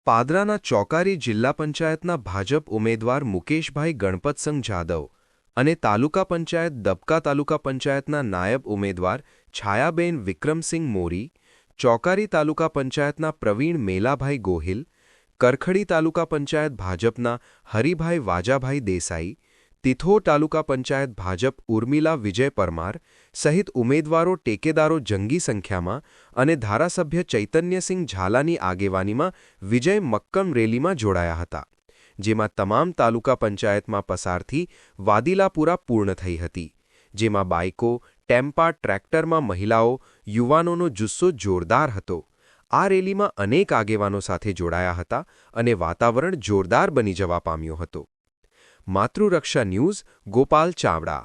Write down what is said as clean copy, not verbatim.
પાદરાના ચોકારી જિલ્લા પંચાયતના ભાજપ ઉમેદવાર મુકેશભાઈ ગણપતસંગ જાદવ અને તાલુકા પંચાયત દબકા તાલુકા પંચાયતના નાયબ ઉમેદવાર છાયાબેન વિક્રમસિંહ મોરી, ચોકારી તાલુકા પંચાયતના પ્રવીણ મેલાભાઈ ગોહિલ, કરખડી તાલુકા પંચાયત ભાજપના હરિભાઈ વાજાભાઈ દેસાઈ, તિથોર તાલુકા પંચાયત ભાજપ ઉર્મિલા વિજય પરમાર સહિત ઉમેદવારો ટેકેદારો જંગી સંખ્યામાં અને ધારાસભ્ય ચૈતન્યસિંહ ઝાલાની આગેવાનીમાં વિજય મક્કમ રેલીમાં જોડાયા હતા, જેમાં તમામ તાલુકા પંચાયતમાં પસારથી વાદીલાપુરા પૂર્ણ થઈ હતી, જેમાં બાઇકો, ટેમ્પા, ટ્રેક્ટરમાં મહિલાઓ, યુવાનોનો જુસ્સો જોરદાર હતો. આ રેલીમાં અનેક આગેવાનો સાથે જોડાયા હતા અને વાતાવરણ જોરદાર બની જવા પામ્યો હતો. માતૃરક્ષા ન્યૂઝ, ગોપાલ ચાવડા.